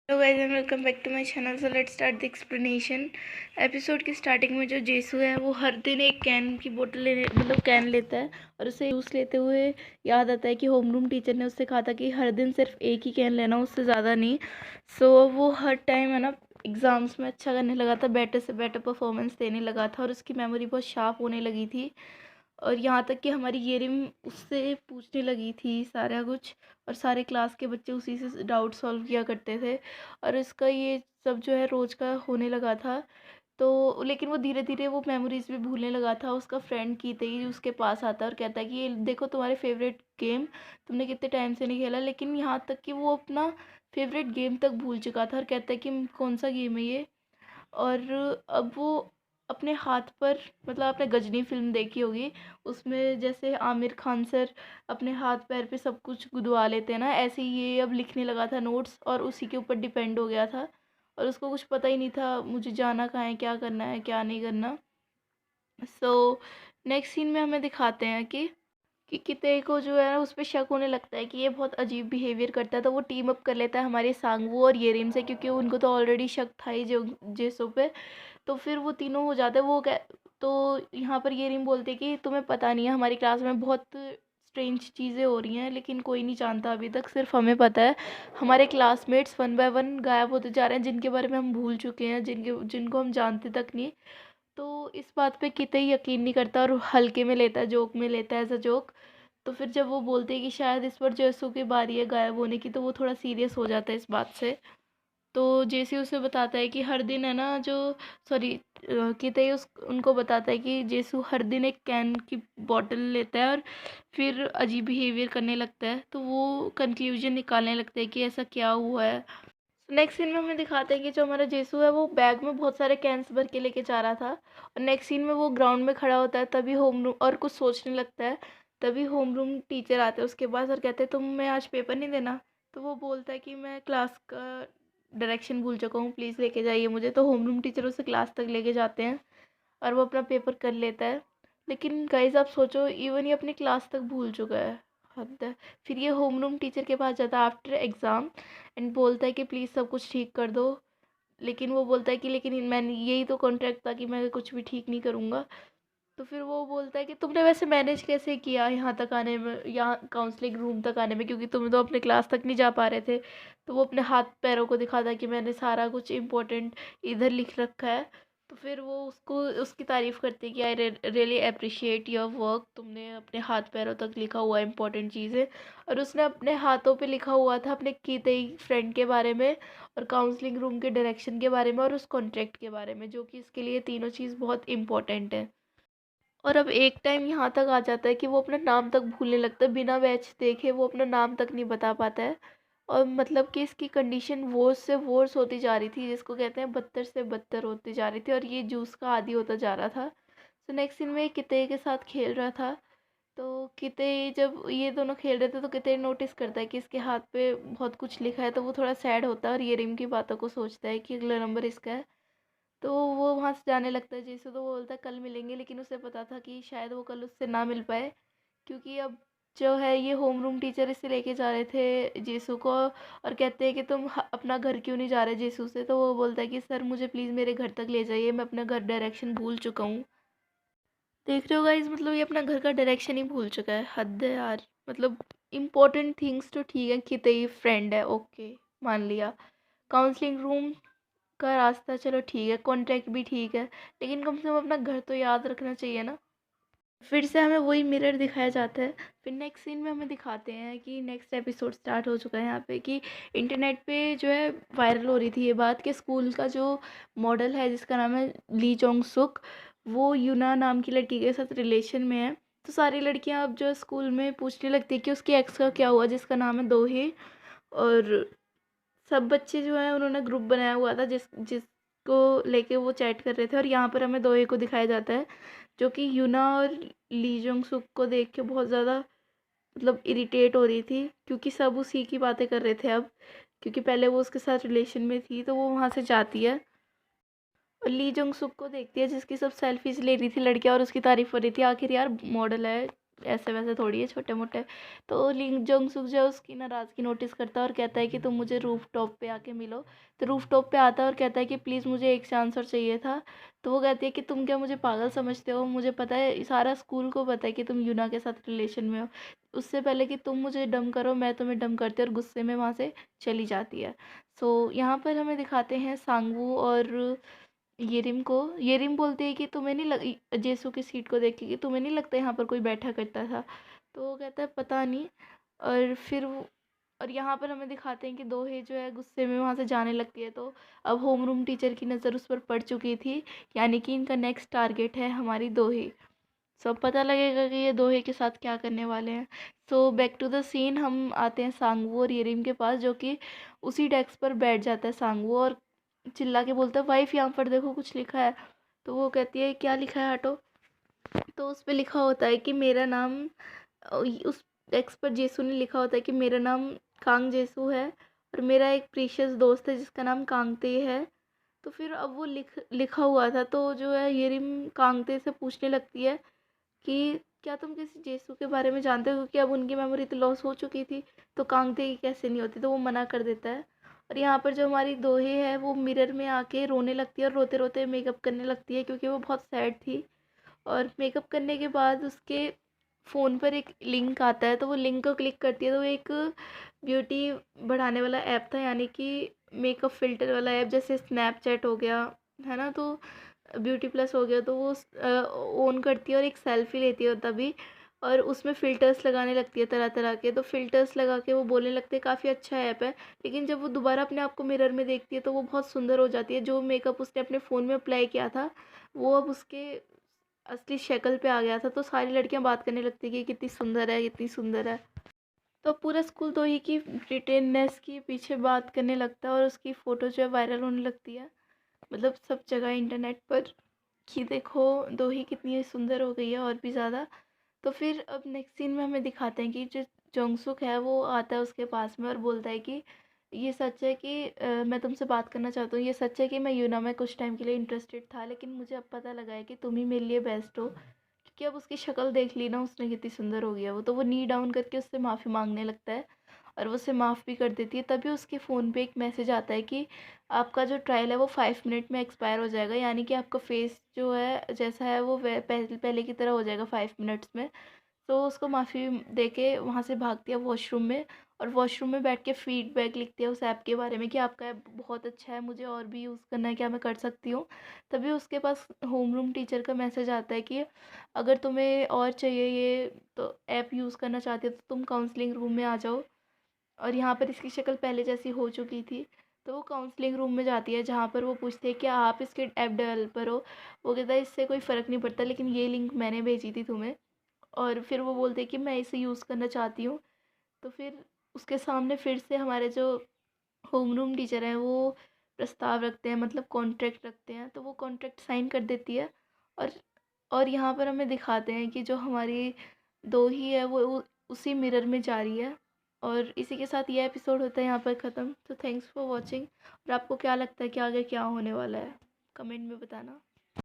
Hello guys and welcome back to my channel. So let's start the explanation. Episode की starting में जो जेसू है वो हर दिन एक कैन की बोतल लेने कैन लेता है और उसे यूज़ लेते हुए याद आता है कि होमरूम टीचर ने उससे कहा था कि हर दिन सिर्फ एक ही कैन लेना, उससे ज़्यादा नहीं। सो वो हर टाइम है ना एग्ज़ाम्स में अच्छा करने लगा था, बेटर से बेटर परफॉर्मेंस देने लगा था और उसकी मेमोरी बहुत शार्प होने लगी थी। और यहाँ तक कि हमारी येरिम उससे पूछने लगी थी सारा कुछ, और सारे क्लास के बच्चे उसी से डाउट सॉल्व किया करते थे। और इसका ये सब जो है रोज़ का होने लगा था। तो लेकिन वो धीरे धीरे वो मेमोरीज भी भूलने लगा था। उसका फ्रेंड कीते ही उसके पास आता है और कहता है कि ये देखो तुम्हारे फेवरेट गेम तुमने कितने टाइम से नहीं खेला। लेकिन यहाँ तक कि वो अपना फेवरेट गेम तक भूल चुका था और कहता है कि कौन सा गेम है ये। और अब वो अपने हाथ पर आपने गजनी फ़िल्म देखी होगी, उसमें जैसे आमिर खान सर अपने हाथ पैर पे सब कुछ गुदवा लेते हैं ना, ऐसे ही ये अब लिखने लगा था नोट्स और उसी के ऊपर डिपेंड हो गया था। और उसको कुछ पता ही नहीं था मुझे जाना कहाँ है, क्या करना है, क्या नहीं करना। सो नेक्स्ट सीन में हमें दिखाते हैं कि किते को जो है ना उस पे शक होने लगता है कि ये बहुत अजीब बिहेवियर करता है। तो वो टीम अप कर लेता है हमारे सांगवो और येरिन से, क्योंकि उनको तो ऑलरेडी शक था ही जो जेसो पे। तो फिर वो तीनों हो जाते हैं। तो यहाँ पर ये रिम बोलती है कि तुम्हें पता नहीं है, हमारी क्लास में बहुत स्ट्रेंज चीज़ें हो रही हैं लेकिन कोई नहीं जानता अभी तक, सिर्फ हमें पता है। हमारे क्लासमेट्स वन बाय वन गायब होते जा रहे हैं, जिनके बारे में हम भूल चुके हैं, जिनको हम जानते तक नहीं। तो इस बात पे कितने यकीन नहीं करता और हल्के में लेता है, जोक में लेता है, एज अ जोक। तो फिर जब वो बोलते हैं कि शायद इस बार जैसू की बारी है गायब होने की, तो वो थोड़ा सीरियस हो जाता है इस बात से। तो जैसे उसे बताता है कि हर दिन है ना जो सॉरी किते उस उनको बताता है कि जेसू हर दिन एक कैन की बॉटल लेता है और फिर अजीब बिहेवियर करने लगता है। तो वो कंक्लूजन निकालने लगते हैं कि ऐसा क्या हुआ है। नेक्स्ट सीन में हमें दिखाते हैं कि जो हमारा जेसू है वो बैग में बहुत सारे कैंस भर के लेके जा रहा था। और नेक्स्ट सीन में वो ग्राउंड में खड़ा होता है, तभी होमरूम और कुछ सोचने लगता है। तभी होमरूम टीचर आते हैं उसके पास और कहते हैं तुम्हें आज पेपर नहीं देना। तो वो बोलता है कि मैं क्लास का डायरेक्शन भूल चुका हूँ, प्लीज़ लेके जाइए मुझे। तो होमरूम टीचर उसे क्लास तक लेके जाते हैं और वो अपना पेपर कर लेता है। लेकिन गाइस आप सोचो, इवन ये अपनी क्लास तक भूल चुका है, हद है। फिर ये होमरूम टीचर के पास जाता है आफ्टर एग्ज़ाम एंड बोलता है कि प्लीज़ सब कुछ ठीक कर दो। लेकिन वो बोलता है कि लेकिन मैंने यही तो कॉन्ट्रैक्ट था कि मैं कुछ भी ठीक नहीं करूँगा। तो फिर वो बोलता है कि तुमने वैसे मैनेज कैसे किया यहाँ तक आने में, यहाँ काउंसलिंग रूम तक आने में, क्योंकि तुम तो अपने क्लास तक नहीं जा पा रहे थे। तो वो अपने हाथ पैरों को दिखाता है कि मैंने सारा कुछ इम्पोर्टेंट इधर लिख रखा है। तो फिर वो उसको उसकी तारीफ़ करती है कि I really appreciate your work, तुमने अपने हाथ पैरों तक लिखा हुआ इम्पोर्टेंट चीज़ें। और उसने अपने हाथों पे लिखा हुआ था अपने कीते फ्रेंड के बारे में और काउंसलिंग रूम के डायरेक्शन के बारे में और उस कॉन्ट्रैक्ट के बारे में, जो कि इसके लिए तीनों चीज़ बहुत इम्पोर्टेंट है। और अब एक टाइम यहाँ तक आ जाता है कि वो अपना नाम तक भूलने लगता है, बिना बैच देखे वो अपना नाम तक नहीं बता पाता है। और कि इसकी कंडीशन वर्स से वर्स होती जा रही थी, जिसको कहते हैं बदतर से बदतर होती जा रही थी, और ये जूस का आदी होता जा रहा था। तो नेक्स्ट सीन में किते के साथ खेल रहा था। तो किते जब ये दोनों खेल रहे थे तो किते नोटिस करता है कि इसके हाथ पे बहुत कुछ लिखा है। तो वो थोड़ा सैड होता है और ये रिम की बातों को सोचता है कि अगला नंबर इसका है। तो वो वहाँ से जाने लगता है जैसे। तो वो बोलता है कल मिलेंगे, लेकिन उसे पता था कि शायद वो कल उससे ना मिल पाए, क्योंकि अब जो है ये होमरूम टीचर इसे लेके जा रहे थे जेसू को और कहते हैं कि तुम अपना घर क्यों नहीं जा रहे जेसू से। तो वो बोलता है कि सर मुझे प्लीज़ मेरे घर तक ले जाइए, मैं अपना घर डायरेक्शन भूल चुका हूँ। देख रहे हो गाइस, ये अपना घर का डायरेक्शन ही भूल चुका है, हद है यार। इम्पोर्टेंट थिंग्स तो ठीक है, किते ही फ्रेंड है, ओके मान लिया। काउंसलिंग रूम का रास्ता चलो ठीक है, कॉन्ट्रैक्ट भी ठीक है, लेकिन कम से कम अपना घर तो याद रखना चाहिए ना। फिर से हमें वही मिरर दिखाया जाता है। फिर नेक्स्ट सीन में हमें दिखाते हैं कि नेक्स्ट एपिसोड स्टार्ट हो चुका है यहाँ पे, कि इंटरनेट पे जो है वायरल हो रही थी ये बात कि स्कूल का जो मॉडल है जिसका नाम है ली जोंग सुक, वो यूना नाम की लड़की के साथ रिलेशन में है। तो सारी लड़कियां अब जो स्कूल में पूछने लगती है कि उसके एक्स का क्या हुआ, जिसका नाम है दोहे। और सब बच्चे जो हैं उन्होंने ग्रुप बनाया हुआ था जिसको लेके वो चैट कर रहे थे। और यहाँ पर हमें दोहे को दिखाया जाता है, जो कि यूना और ली जोंग सुक को देख के बहुत ज़्यादा इरिटेट हो रही थी, क्योंकि सब उसी की बातें कर रहे थे अब। क्योंकि पहले वो उसके साथ रिलेशन में थी, तो वो वहाँ से जाती है और ली जोंग सुक को देखती है जिसकी सब सेल्फीज ले रही थी लड़कियाँ और उसकी तारीफ हो रही थी, आखिर यार मॉडल है, ऐसे वैसे थोड़ी है, छोटे मोटे। तो लिंग जोंगसुक जो है उसकी नाराज़गी नोटिस करता है और कहता है कि तुम मुझे रूफ टॉप पे आके मिलो। तो रूफ टॉप पे आता है और कहता है कि प्लीज़ मुझे एक चांस और चाहिए था। तो वो कहती है कि तुम क्या मुझे पागल समझते हो, मुझे पता है, सारा स्कूल को पता है कि तुम यूना के साथ रिलेशन में हो। उससे पहले कि तुम मुझे डम करो मैं तुम्हें डम करती हूँ, और गुस्से में वहाँ से चली जाती है। सो यहाँ पर हमें दिखाते हैं सांगवू और येरिम को। येरिम बोलती है कि तुम्हें नहीं लग जेसू की सीट को देख के कि तुम्हें नहीं लगता यहाँ पर कोई बैठा करता था। तो वो कहता है पता नहीं। और फिर वो और यहाँ पर हमें दिखाते हैं कि दोहे जो है गुस्से में वहाँ से जाने लगती है। तो अब होमरूम टीचर की नज़र उस पर पड़ चुकी थी, यानी कि इनका नेक्स्ट टारगेट है हमारी दोहे। सब पता लगेगा कि ये दोहे के साथ क्या करने वाले हैं। So back to the scene, हम आते हैं सांगवू और येरिम के पास, जो कि उसी डेस्क पर बैठ जाता है सांगवू और चिल्ला के बोलता है वाइफ यहाँ पर देखो कुछ लिखा है। तो वो कहती है क्या लिखा है हटो। तो उस पे लिखा होता है कि मेरा नाम उस टेक्स्ट पर जेसू ने लिखा होता है कि मेरा नाम कांग जेसू है और मेरा एक प्रीशियस दोस्त है जिसका नाम कांगते है। तो फिर अब वो लिखा हुआ था, तो जो है येरिम कांगते से पूछने लगती है कि क्या तुम किसी जेसू के बारे में जानते हो, क्योंकि अब उनकी मेमोरी तो लॉस हो चुकी थी। तो कांगते की कैसे नहीं होती, तो वो मना कर देता है। और यहाँ पर जो हमारी दोहे है वो मिरर में आके रोने लगती है और रोते रोते मेकअप करने लगती है, क्योंकि वो बहुत सैड थी। और मेकअप करने के बाद उसके फ़ोन पर एक लिंक आता है, तो वो लिंक को क्लिक करती है तो वो एक ब्यूटी बढ़ाने वाला ऐप था, यानी कि मेकअप फ़िल्टर वाला ऐप, जैसे स्नैपचैट हो गया है ना, तो ब्यूटी प्लस हो गया। तो वो ऑन करती है और एक सेल्फ़ी लेती है तभी, और उसमें फ़िल्टर्स लगाने लगती है तरह तरह के। तो फ़िल्टर्स लगा के वो बोलने लगते हैं काफ़ी अच्छा ऐप है। लेकिन जब वो दोबारा अपने आप को मिरर में देखती है तो वो बहुत सुंदर हो जाती है। जो मेकअप उसने अपने फ़ोन में अप्लाई किया था वो अब उसके असली शक्ल पे आ गया था। तो सारी लड़कियां बात करने लगती है कि कितनी सुंदर है, कितनी सुंदर है। तो पूरा स्कूल तो ही की प्रिटेंडनेस की पीछे बात करने लगता है और उसकी फ़ोटो जो है वायरल होने लगती है, मतलब सब जगह इंटरनेट पर, कि देखो दोही कितनी सुंदर हो गई है और भी ज़्यादा। तो फिर अब नेक्स्ट सीन में हमें दिखाते हैं कि जो जोंगसुक है वो आता है उसके पास में और बोलता है कि ये सच है कि मैं तुमसे बात करना चाहता हूँ। ये सच है कि मैं यूना में कुछ टाइम के लिए इंटरेस्टेड था, लेकिन मुझे अब पता लगा है कि तुम ही मेरे लिए बेस्ट हो। क्योंकि अब उसकी शक्ल देख ली ना उसने कितनी सुंदर हो गई है वो। तो वो नी डाउन करके उससे माफ़ी मांगने लगता है और वो उसे माफ़ भी कर देती है। तभी उसके फ़ोन पे एक मैसेज आता है कि आपका जो ट्रायल है वो 5 मिनट में एक्सपायर हो जाएगा, यानी कि आपका फेस जो है जैसा है वो पहले पहले की तरह हो जाएगा 5 मिनट्स में। तो उसको माफ़ी दे के वहाँ से भागती है वॉशरूम में, और वॉशरूम में बैठ के फीडबैक लिखती है उस ऐप के बारे में कि आपका ऐप बहुत अच्छा है, मुझे और भी यूज़ करना है, क्या मैं कर सकती हूँ। तभी उसके पास होम रूम टीचर का मैसेज आता है कि अगर तुम्हें और चाहिए ये तो ऐप यूज़ करना चाहती हो तो तुम काउंसलिंग रूम में आ जाओ। और यहाँ पर इसकी शक्ल पहले जैसी हो चुकी थी। तो वो काउंसलिंग रूम में जाती है जहाँ पर वो पूछती है क्या आप इसके ऐप डेवलपर हो। वो कहता है इससे कोई फ़र्क नहीं पड़ता, लेकिन ये लिंक मैंने भेजी थी तुम्हें। और फिर वो बोलते हैं कि मैं इसे यूज़ करना चाहती हूँ। तो फिर उसके सामने फिर से हमारे जो होम रूम टीचर हैं वो प्रस्ताव रखते हैं, मतलब कॉन्ट्रैक्ट रखते हैं। तो वो कॉन्ट्रैक्ट साइन कर देती है। और यहाँ पर हमें दिखाते हैं कि जो हमारी दो ही है वो उसी मिरर में जा रही है। और इसी के साथ ये एपिसोड होता है यहाँ पर ख़त्म। तो थैंक्स फॉर वॉचिंग। और आपको क्या लगता है कि आगे क्या होने वाला है, कमेंट में बताना।